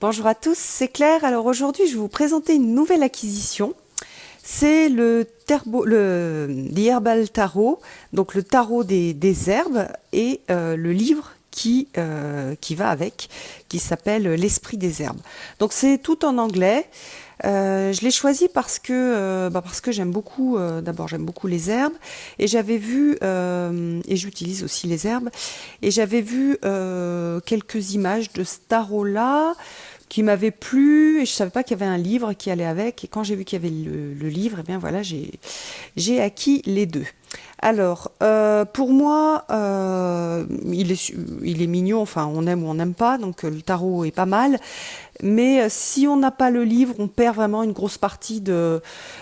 Bonjour à tous, c'est Claire. Alors aujourd'hui, je vais vous présenter une nouvelle acquisition. C'est The Herbal Tarot, donc le tarot des herbes et le livre qui va avec, qui s'appelle L'Esprit des herbes. Donc c'est tout en anglais. Je l'ai choisi parce que j'aime beaucoup, d'abord j'aime beaucoup les herbes et j'avais vu, et j'utilise aussi les herbes, et j'avais vu quelques images de ce tarot-là qui m'avait plu et je savais pas qu'il y avait un livre qui allait avec et quand j'ai vu qu'il y avait le livre, eh bien voilà, j'ai acquis les deux. Alors, pour moi, il est mignon, enfin on aime ou on n'aime pas, donc le tarot est pas mal, mais si on n'a pas le livre, on perd vraiment une grosse partie de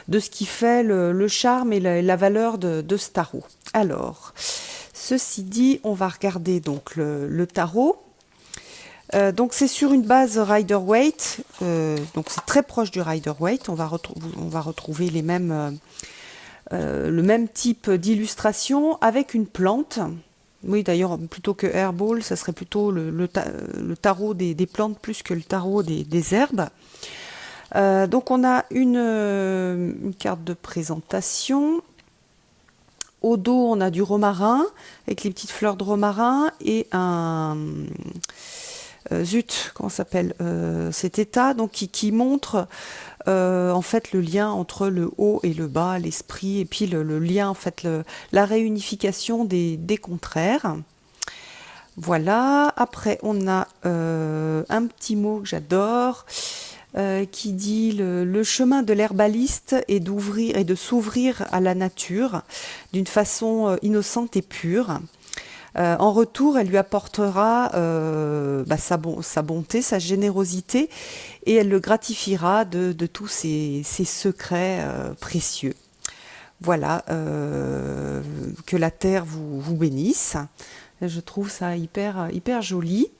ce qui fait le charme et la valeur de ce tarot. Alors, ceci dit, on va regarder donc le tarot. Donc c'est sur une base Rider-Waite, donc c'est très proche du Rider-Waite. On va retrouver le même type d'illustration avec une plante. Oui, d'ailleurs, plutôt que Herbal, ça serait plutôt le tarot des plantes plus que le tarot des herbes. Donc on a une carte de présentation. Au dos, on a du romarin avec les petites fleurs de romarin et comment ça s'appelle cet état donc qui montre en fait le lien entre le haut et le bas, l'esprit, et puis le lien, en fait, la réunification des contraires. Voilà, après on a un petit mot que j'adore qui dit le chemin de l'herbaliste est d'ouvrir et de s'ouvrir à la nature d'une façon innocente et pure. En retour, elle lui apportera sa bonté, sa générosité, et elle le gratifiera de tous ses secrets précieux. Voilà, que la terre vous bénisse. Je trouve ça hyper joli.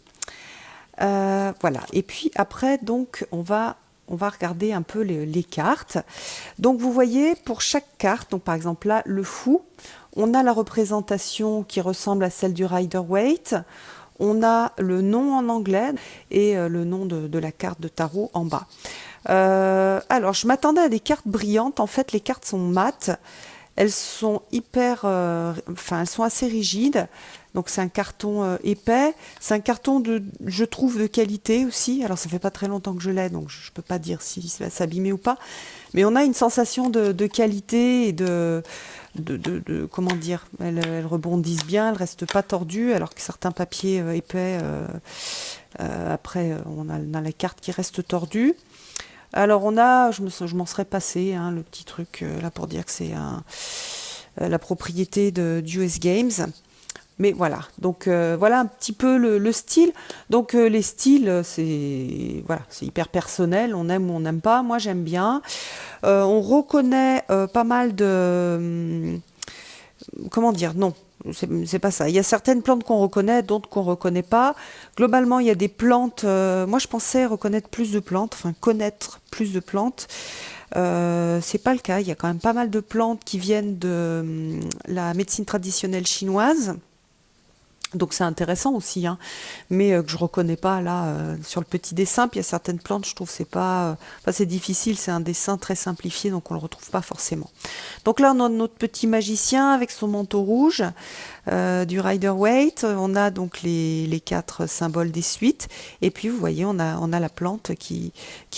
Voilà, et puis après, donc, on va regarder un peu les cartes. Donc vous voyez, pour chaque carte, donc par exemple là, le fou, on a la représentation qui ressemble à celle du Rider-Waite. On a le nom en anglais et le nom de la carte de tarot en bas. Alors, je m'attendais à des cartes brillantes. En fait, les cartes sont mates. Elles sont elles sont assez rigides. Donc, c'est un carton épais. C'est un carton je trouve, de qualité aussi. Alors, ça fait pas très longtemps que je l'ai, donc je peux pas dire si ça va s'abîmer ou pas. Mais on a une sensation de qualité et comment dire, elles rebondissent bien, elles restent pas tordues, alors que certains papiers épais, après, on a la carte qui reste tordue. Alors je m'en serais passé, hein, le petit truc là pour dire que c'est la propriété d'US Games. Mais voilà, donc voilà un petit peu le style. Donc les styles, c'est hyper personnel, on aime ou on n'aime pas. Moi j'aime bien. On reconnaît pas mal comment dire, non, c'est pas ça. Il y a certaines plantes qu'on reconnaît, d'autres qu'on reconnaît pas. Globalement, il y a des plantes. Moi, je pensais reconnaître plus de plantes, enfin connaître plus de plantes. C'est pas le cas. Il y a quand même pas mal de plantes qui viennent de la médecine traditionnelle chinoise. Donc c'est intéressant aussi, hein, mais que je reconnais pas là sur le petit dessin. Puis il y a certaines plantes, je trouve c'est pas, c'est difficile, c'est un dessin très simplifié, donc on le retrouve pas forcément. Donc là on a notre petit magicien avec son manteau rouge du Rider-Waite. On a donc les quatre symboles des suites, et puis vous voyez on a la plante qui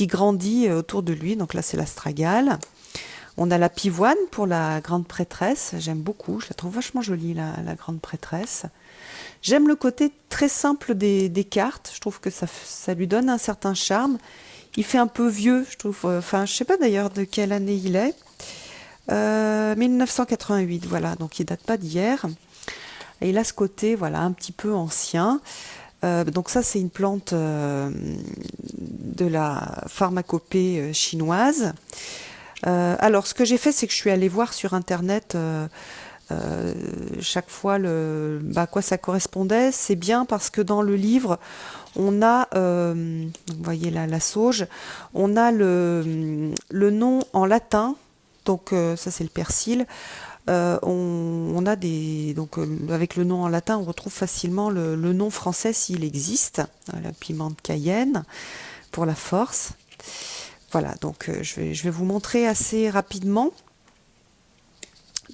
grandit autour de lui. Donc là c'est l'astragale. On a la pivoine pour la grande prêtresse. J'aime beaucoup, je la trouve vachement jolie la grande prêtresse. J'aime le côté très simple des cartes. Je trouve que ça lui donne un certain charme. Il fait un peu vieux, je trouve. Enfin, je sais pas d'ailleurs de quelle année il est. 1988, voilà. Donc il date pas d'hier. Et il a ce côté, voilà, un petit peu ancien. Donc ça, c'est une plante de la pharmacopée chinoise. Alors, ce que j'ai fait, c'est que je suis allée voir sur Internet chaque fois à quoi ça correspondait. C'est bien parce que dans le livre, on a, vous voyez là, la sauge, on a le nom en latin, donc ça c'est le persil. On a donc avec le nom en latin, on retrouve facilement le nom français s'il existe, la piment de Cayenne. pour la force. Voilà, donc je vais vous montrer assez rapidement.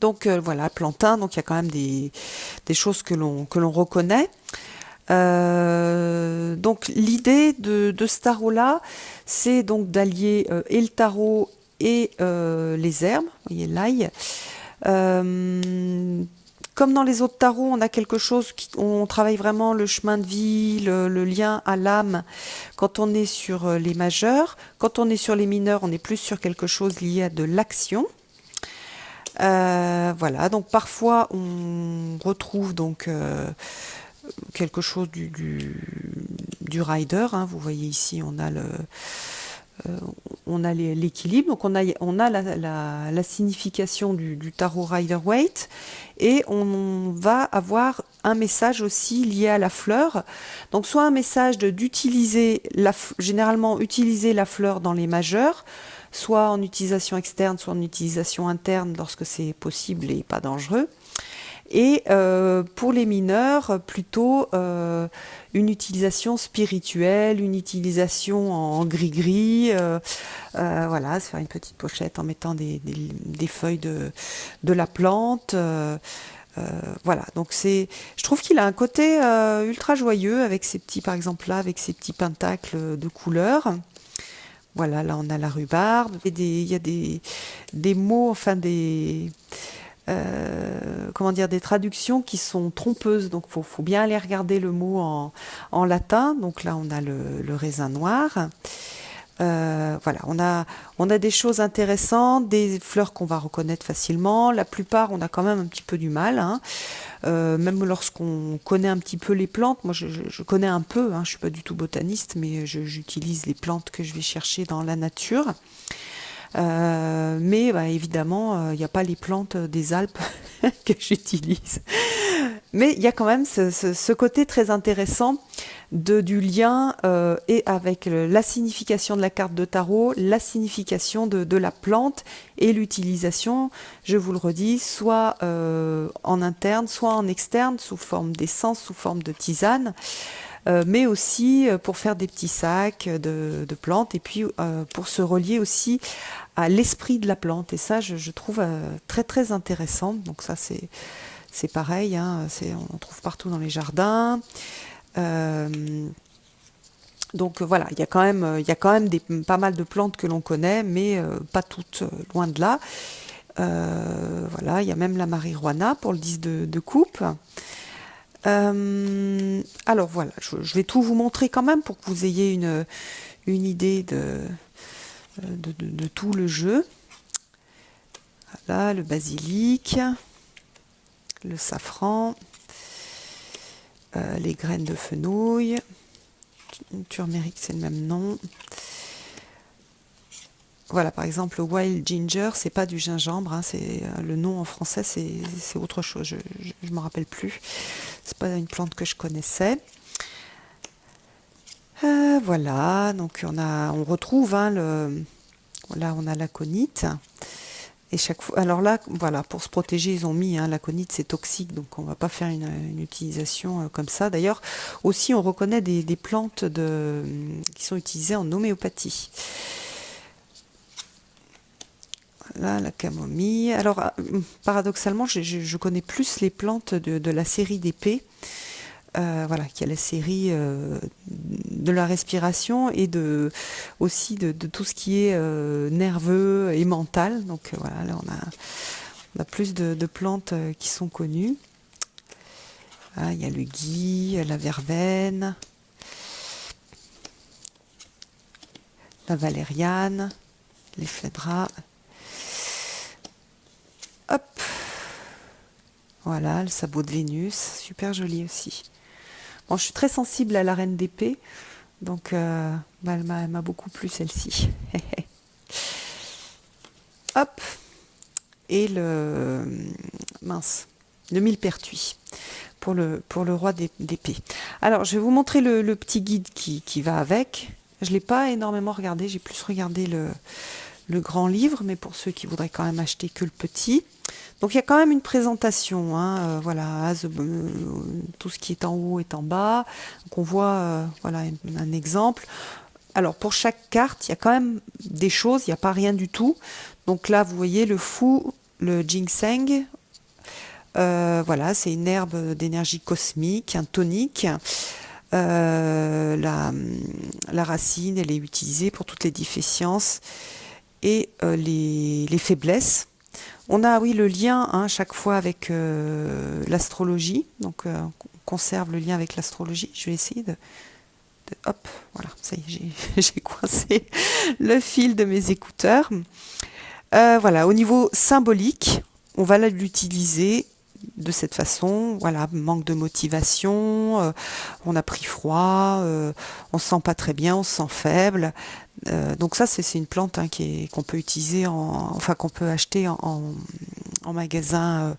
Donc voilà, plantain, donc il y a quand même des choses que l'on reconnaît. Donc l'idée de ce tarot-là, c'est donc d'allier et le tarot et les herbes, vous voyez l'ail. Comme dans les autres tarots, on a quelque chose on travaille vraiment le chemin de vie, le lien à l'âme quand on est sur les majeurs. Quand on est sur les mineurs, on est plus sur quelque chose lié à de l'action. Voilà, donc parfois on retrouve donc quelque chose du rider, hein. Vous voyez ici, on a l'équilibre, donc on a la signification du tarot Rider-Waite, et on va avoir un message aussi lié à la fleur. Donc soit un message d'utiliser généralement utiliser la fleur dans les majeurs, soit en utilisation externe, soit en utilisation interne lorsque c'est possible et pas dangereux. Et pour les mineurs, plutôt une utilisation spirituelle, une utilisation en gris-gris, voilà, se faire une petite pochette en mettant des feuilles de la plante. Voilà, donc je trouve qu'il a un côté ultra joyeux avec ces petits, par exemple là, avec ces petits pentacles de couleurs. Voilà, là on a la rhubarbe. Il y a des mots, enfin comment dire, des traductions qui sont trompeuses, donc faut bien aller regarder le mot en latin. Donc là on a le raisin noir. Voilà, on a des choses intéressantes, des fleurs qu'on va reconnaître facilement. La plupart, on a quand même un petit peu du mal, hein. Même lorsqu'on connaît un petit peu les plantes. Moi, je connais un peu, hein, je suis pas du tout botaniste, mais j'utilise les plantes que je vais chercher dans la nature. Mais bah, évidemment, il n'y a pas les plantes des Alpes que j'utilise. Mais il y a quand même ce côté très intéressant du lien et avec la signification de la carte de tarot, la signification de la plante et l'utilisation, je vous le redis, soit en interne, soit en externe, sous forme d'essence, sous forme de tisane. Mais aussi pour faire des petits sacs de plantes, et puis pour se relier aussi à l'esprit de la plante. Et ça, je trouve très très intéressant. Donc ça, c'est pareil, hein, on trouve partout dans les jardins. Donc voilà, il y a quand même pas mal de plantes que l'on connaît, mais pas toutes, loin de là. Voilà, il y a même la marijuana pour le 10 de coupe. Alors voilà, je vais tout vous montrer quand même pour que vous ayez une idée de tout le jeu. Voilà, le basilic, le safran, les graines de fenouil, turmeric, c'est le même nom. Voilà, par exemple, le wild ginger, c'est pas du gingembre, hein, le nom en français, c'est autre chose. Je me rappelle plus. C'est pas une plante que je connaissais. Voilà, donc on retrouve, hein, là on a l'aconite. Et chaque fois, alors là, voilà, pour se protéger, ils ont mis, hein, l'aconite, c'est toxique, donc on va pas faire une utilisation comme ça. D'ailleurs, aussi, on reconnaît des plantes qui sont utilisées en homéopathie. Là, la camomille. Alors, paradoxalement, je connais plus les plantes de la série d'épée. Voilà, qui a la série de la respiration et aussi de tout ce qui est nerveux et mental. Donc voilà, là on a plus de plantes qui sont connues. Ah, il y a le gui, la verveine, la valériane, l'ephèdra. Hop, voilà, le sabot de Vénus, super joli aussi. Bon, je suis très sensible à la reine d'épée, donc elle m'a beaucoup plu celle-ci. Hop, et le millepertuis pour le roi d'épée. Alors, je vais vous montrer le petit guide qui va avec. Je ne l'ai pas énormément regardé, j'ai plus regardé le grand livre, mais pour ceux qui voudraient quand même acheter que le petit. Donc il y a quand même une présentation, hein, voilà, tout ce qui est en haut est en bas. Donc on voit voilà un exemple. Alors pour chaque carte, il y a quand même des choses, il n'y a pas rien du tout. Donc là, vous voyez le fou, le ginseng. Voilà, c'est une herbe d'énergie cosmique, un tonique. La racine, elle est utilisée pour toutes les déficiences et les faiblesses. On a, oui, le lien chaque fois avec l'astrologie. Donc, on conserve le lien avec l'astrologie. Je vais essayer hop, voilà, ça y est, j'ai coincé le fil de mes écouteurs. Voilà, au niveau symbolique, on va l'utiliser de cette façon. Voilà, manque de motivation, on a pris froid, on se sent pas très bien, on se sent faible. Donc ça, c'est une plante qu'on peut utiliser, qu'on peut acheter en magasin,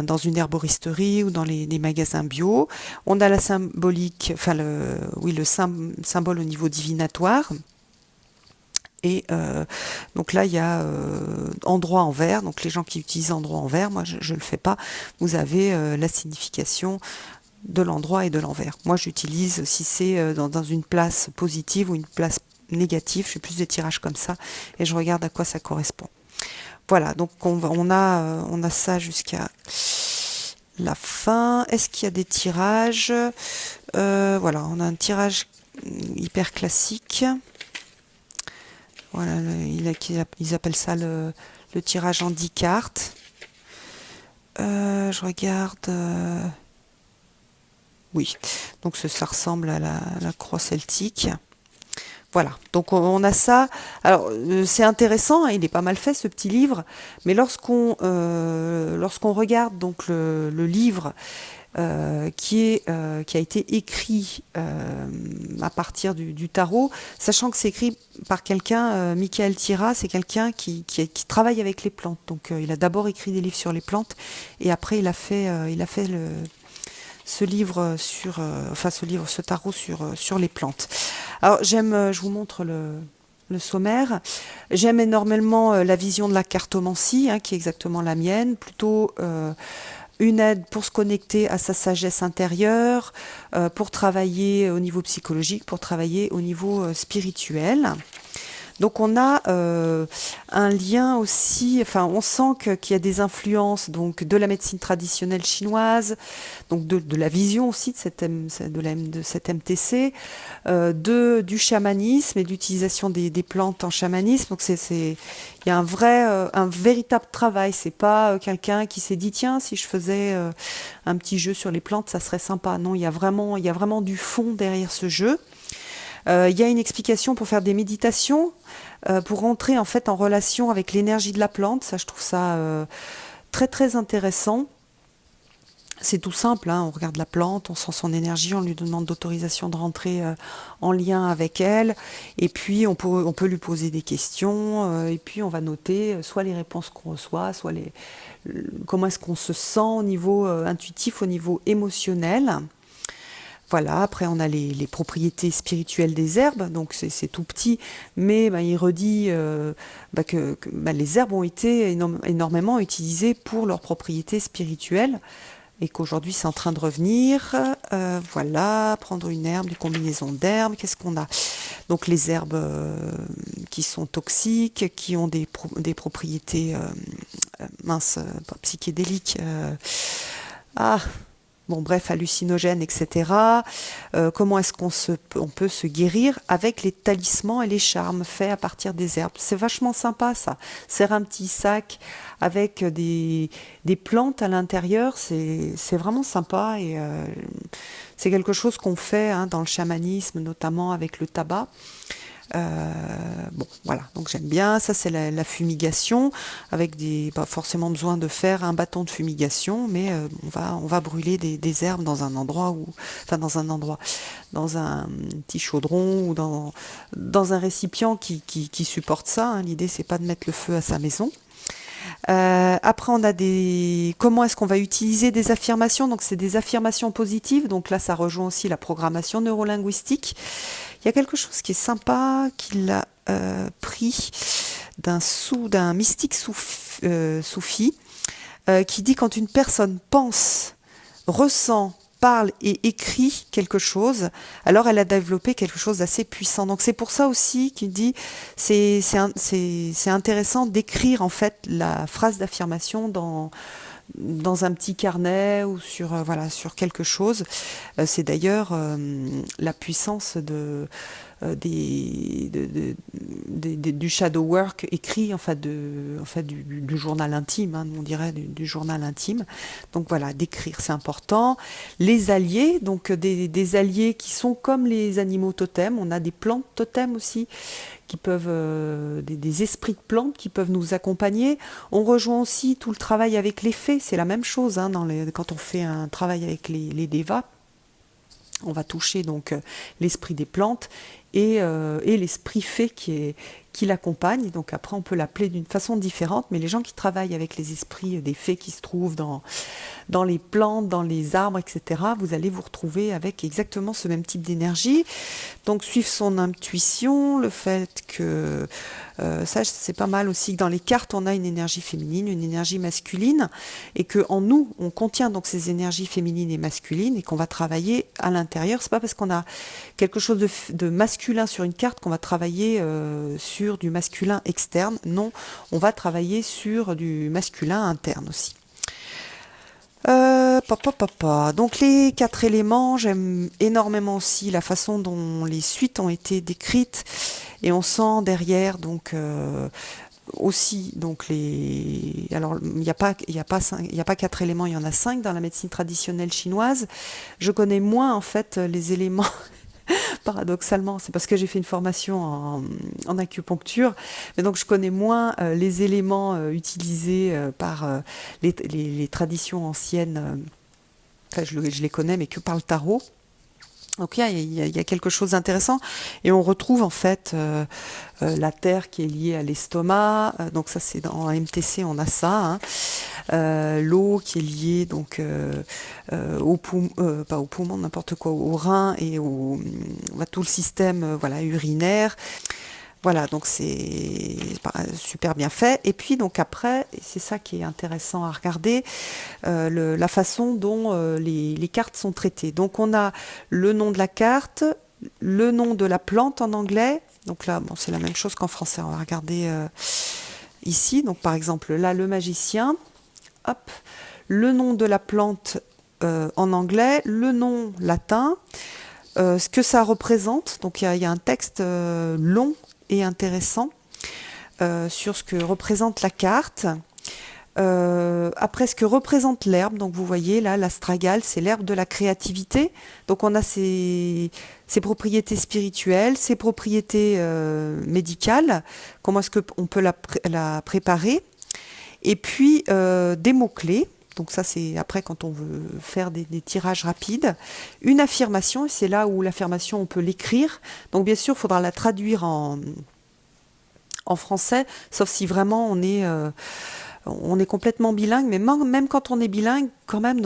dans une herboristerie ou dans les magasins bio. On a la symbolique, le symbole au niveau divinatoire. Et donc là, il y a endroit en vert. Donc les gens qui utilisent endroit en vert, moi je ne le fais pas. Vous avez la signification de l'endroit et de l'envers. Moi j'utilise, si c'est dans une place positive ou une place négative, je fais plus de tirages comme ça et je regarde à quoi ça correspond. Voilà, donc on a ça jusqu'à la fin. Est-ce qu'il y a des tirages? Voilà, on a un tirage hyper classique. Voilà, ils appellent ça le tirage en 10 cartes. Je regarde. Oui, donc ça ressemble à la croix celtique. Voilà, donc on a ça. Alors c'est intéressant, il est pas mal fait ce petit livre, mais lorsqu'on regarde donc le livre qui a été écrit à partir du tarot, sachant que c'est écrit par quelqu'un, Michael Tira, c'est quelqu'un qui travaille avec les plantes. Donc il a d'abord écrit des livres sur les plantes et après il a fait ce tarot sur les plantes. Alors je vous montre le sommaire. J'aime énormément la vision de la cartomancie, qui est exactement la mienne, plutôt une aide pour se connecter à sa sagesse intérieure, pour travailler au niveau psychologique, pour travailler au niveau spirituel. Donc on a un lien aussi, on sent qu'il y a des influences donc de la médecine traditionnelle chinoise, donc de la vision aussi de cette MTC, du chamanisme et de l'utilisation des plantes en chamanisme. Donc il y a un véritable travail. C'est pas quelqu'un qui s'est dit tiens, si je faisais un petit jeu sur les plantes, ça serait sympa. Non, il y a vraiment du fond derrière ce jeu. Il y a une explication pour faire des méditations, pour rentrer en fait en relation avec l'énergie de la plante. Ça, je trouve ça très très intéressant. C'est tout simple, on regarde la plante, on sent son énergie, on lui demande d'autorisation de rentrer en lien avec elle, et puis on peut lui poser des questions, et puis on va noter soit les réponses qu'on reçoit, soit comment est-ce qu'on se sent au niveau intuitif, au niveau émotionnel. Voilà, après on a les propriétés spirituelles des herbes, donc c'est tout petit, mais il redit que les herbes ont été énormément utilisées pour leurs propriétés spirituelles et qu'aujourd'hui c'est en train de revenir. Voilà, prendre une herbe, des combinaisons d'herbes, qu'est-ce qu'on a? Donc les herbes qui sont toxiques, qui ont des propriétés psychédéliques. Bon, bref, hallucinogènes, etc. Comment est-ce qu'on peut se guérir avec les talismans et les charmes faits à partir des herbes? C'est vachement sympa, ça. Serre un petit sac avec des plantes à l'intérieur, c'est vraiment sympa et c'est quelque chose qu'on fait dans le chamanisme, notamment avec le tabac. Bon, voilà, donc j'aime bien. Ça, c'est la fumigation, avec pas forcément besoin de faire un bâton de fumigation, mais on va brûler des herbes dans un endroit dans un petit chaudron ou dans un récipient qui supporte ça. L'idée, c'est pas de mettre le feu à sa maison. Après, on a comment est-ce qu'on va utiliser des affirmations? Donc, c'est des affirmations positives. Donc là, ça rejoint aussi la programmation neurolinguistique. Il y a quelque chose qui est sympa, qu'il a pris d'un mystique soufi, qui dit quand une personne pense, ressent, parle et écrit quelque chose, alors elle a développé quelque chose d'assez puissant. Donc c'est pour ça aussi qu'il dit c'est intéressant d'écrire en fait la phrase d'affirmation dans un petit carnet ou sur voilà sur quelque chose. C'est d'ailleurs la puissance du shadow work écrit, du journal intime, hein, on dirait du journal intime. Donc voilà, d'écrire, c'est important. Les alliés, donc des alliés qui sont comme les animaux totems. On a des plantes totems aussi, qui peuvent des esprits de plantes qui peuvent nous accompagner. On rejoint aussi tout le travail avec les fées, c'est la même chose hein, quand on fait un travail avec les devas. On va toucher donc l'esprit des plantes et l'esprit fée qui l'accompagne. Donc après, on peut l'appeler d'une façon différente, mais les gens qui travaillent avec les esprits des fées qui se trouvent dans les plantes, dans les arbres, etc., vous allez vous retrouver avec exactement ce même type d'énergie. Donc suivre son intuition, le fait que ça c'est pas mal aussi que dans les cartes on a une énergie féminine, une énergie masculine, et que en nous on contient donc ces énergies féminines et masculines et qu'on va travailler à l'intérieur. C'est pas parce qu'on a quelque chose de masculin sur une carte qu'on va travailler sur du masculin externe. Non, on va travailler sur du masculin interne aussi. Donc les 4 éléments, j'aime énormément aussi la façon dont les suites ont été décrites et on sent derrière donc aussi donc alors il n'y a pas 4 éléments, il y en a 5 dans la médecine traditionnelle chinoise. Je connais moins en fait les éléments. Paradoxalement, c'est parce que j'ai fait une formation en acupuncture, mais donc je connais moins les éléments utilisés par les traditions anciennes. Enfin, je les connais, mais que par le tarot. Donc il y a quelque chose d'intéressant et on retrouve en fait la terre qui est liée à l'estomac. Donc ça c'est dans MTC on a ça. Hein. L'eau qui est liée donc pas au poumon, n'importe quoi, au rein et tout le système urinaire. Voilà, donc c'est super bien fait. Et puis donc après, c'est ça qui est intéressant à regarder, la façon dont les cartes sont traitées. Donc on a le nom de la carte, le nom de la plante en anglais. Donc là, bon, c'est la même chose qu'en français. On va regarder ici. Donc par exemple, là, le magicien. Hop, le nom de la plante en anglais, le nom latin, ce que ça représente. Donc il y a un texte long et intéressant sur ce que représente la carte. Après, ce que représente l'herbe, donc vous voyez là, l'astragale, c'est l'herbe de la créativité. Donc on a ses propriétés spirituelles, ses propriétés médicales, comment est-ce qu'on peut la préparer. Et puis des mots-clés. Donc ça, c'est après quand on veut faire des tirages rapides. Une affirmation, et c'est là où l'affirmation, on peut l'écrire. Donc bien sûr, il faudra la traduire en français, sauf si vraiment on est complètement bilingue. Mais même quand on est bilingue, quand même,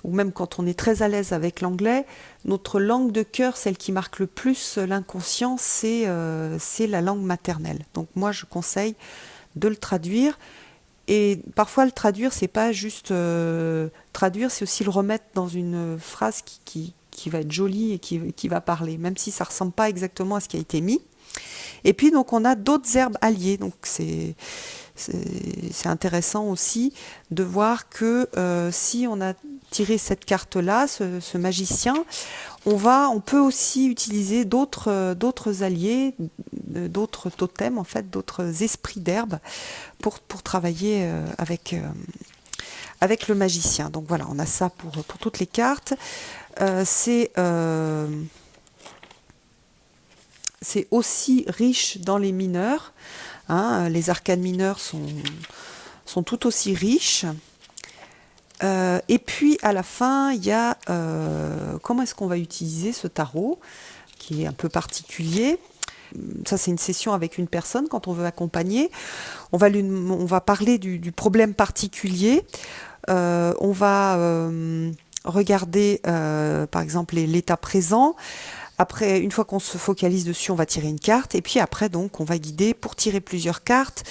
ou même quand on est très à l'aise avec l'anglais, notre langue de cœur, celle qui marque le plus l'inconscient, c'est la langue maternelle. Donc moi, je conseille de le traduire. Et parfois, le traduire, c'est pas juste traduire, c'est aussi le remettre dans une phrase qui va être jolie et qui va parler, même si ça ressemble pas exactement à ce qui a été mis. Et puis, donc, on a d'autres herbes alliées. Donc, c'est intéressant aussi de voir que si on a tiré cette carte-là, ce magicien, on peut aussi utiliser d'autres alliés, d'autres totems, en fait, d'autres esprits d'herbe pour travailler avec le magicien. Donc voilà, on a ça pour toutes les cartes. C'est aussi riche dans les mineurs. Hein, les arcanes mineurs sont tout aussi riches. Et puis à la fin, il y a comment est-ce qu'on va utiliser ce tarot, qui est un peu particulier. Ça, c'est une session avec une personne quand on veut accompagner. On va parler du problème particulier. On va regarder, par exemple, l'état présent. Après, une fois qu'on se focalise dessus, on va tirer une carte. Et puis après, donc, on va guider pour tirer plusieurs cartes,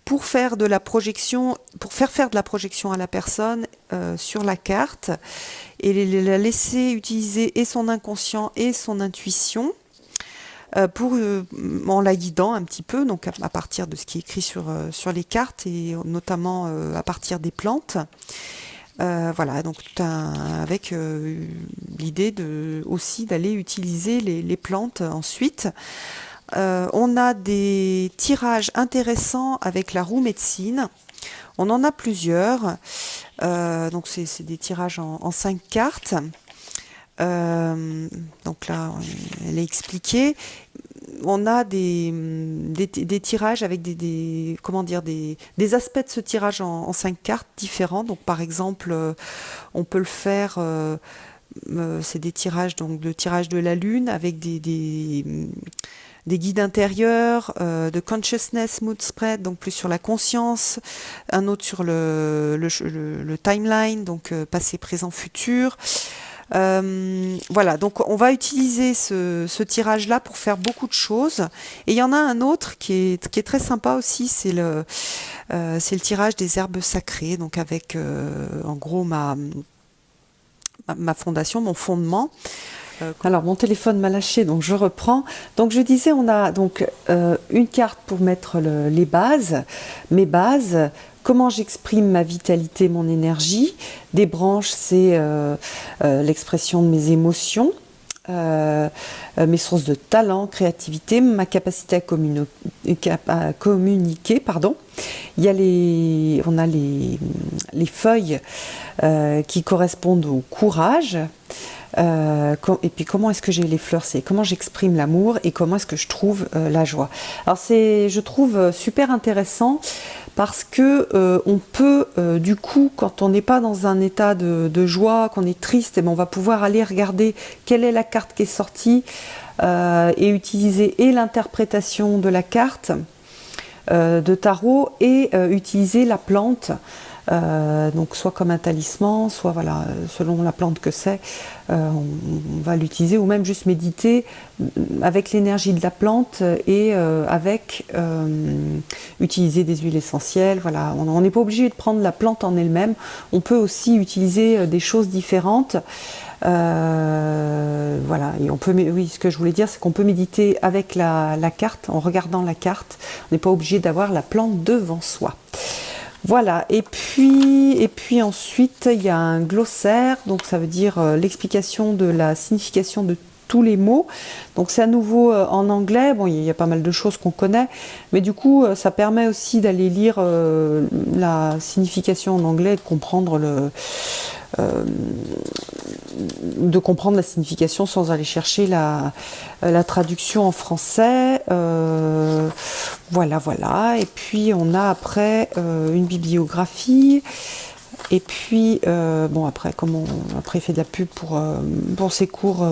pour faire de la projection, pour faire de la projection à la personne sur la carte et la laisser utiliser et son inconscient et son intuition en la guidant un petit peu, donc à partir de ce qui est écrit sur les cartes et notamment à partir des plantes. Voilà, donc avec l'idée aussi d'aller utiliser les plantes ensuite. On a des tirages intéressants avec la roue médecine. On en a plusieurs. Donc c'est des tirages en 5 cartes. Donc là, elle est expliquée. On a des tirages avec comment dire, des aspects de ce tirage en 5 cartes différents. Donc par exemple, on peut le faire, c'est des tirages, donc le tirage de la lune avec des guides intérieurs, de consciousness mood spread, donc plus sur la conscience, un autre sur le timeline, donc passé, présent, futur. Voilà, donc on va utiliser ce tirage-là pour faire beaucoup de choses. Et il y en a un autre qui est très sympa aussi, c'est le tirage des herbes sacrées, donc avec en gros ma fondation, mon fondement. Alors mon téléphone m'a lâché, donc je reprends. Donc je disais, on a donc une carte pour mettre les bases, mes bases. Comment j'exprime ma vitalité, mon énergie. Des branches, c'est l'expression de mes émotions, mes sources de talent, créativité, ma capacité à communiquer. Pardon. Il y a on a les feuilles qui correspondent au courage. Et puis comment est-ce que j'ai les fleurs, c'est comment j'exprime l'amour et comment est-ce que je trouve la joie. Alors je trouve super intéressant parce que on peut du coup, quand on n'est pas dans un état de joie, qu'on est triste, et ben on va pouvoir aller regarder quelle est la carte qui est sortie et utiliser et l'interprétation de la carte de tarot et utiliser la plante. Donc soit comme un talisman, soit voilà, selon la plante que c'est, on va l'utiliser, ou même juste méditer avec l'énergie de la plante et avec utiliser des huiles essentielles. Voilà, on n'est pas obligé de prendre la plante en elle-même, on peut aussi utiliser des choses différentes. Voilà, et on peut, oui, ce que je voulais dire, c'est qu'on peut méditer avec la carte, en regardant la carte. On n'est pas obligé d'avoir la plante devant soi. Voilà, et puis ensuite il y a un glossaire, donc ça veut dire l'explication de la signification de tous les mots. Donc c'est à nouveau en anglais. Bon, il y a pas mal de choses qu'on connaît, mais du coup ça permet aussi d'aller lire la signification en anglais et de comprendre la signification sans aller chercher la traduction en français. Voilà. Et puis on a après une bibliographie. Et puis après il fait de la pub pour ses cours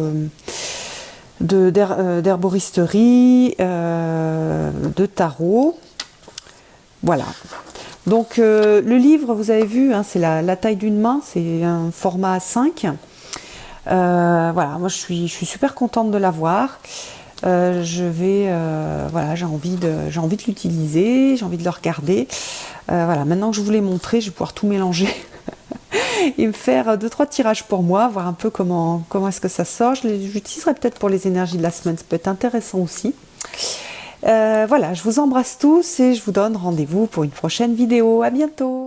d'herboristerie, de tarot. Voilà. Donc le livre, vous avez vu, hein, c'est la taille d'une main, c'est un format A5. Voilà, moi je suis super contente de l'avoir. Voilà, j'ai envie de l'utiliser, j'ai envie de le regarder. Voilà, maintenant que je vous l'ai montré, je vais pouvoir tout mélanger et me faire 2-3 tirages pour moi, voir un peu comment est-ce que ça sort. J'utiliserai peut-être pour les énergies de la semaine, ça peut être intéressant aussi. Voilà, je vous embrasse tous et je vous donne rendez-vous pour une prochaine vidéo. À bientôt!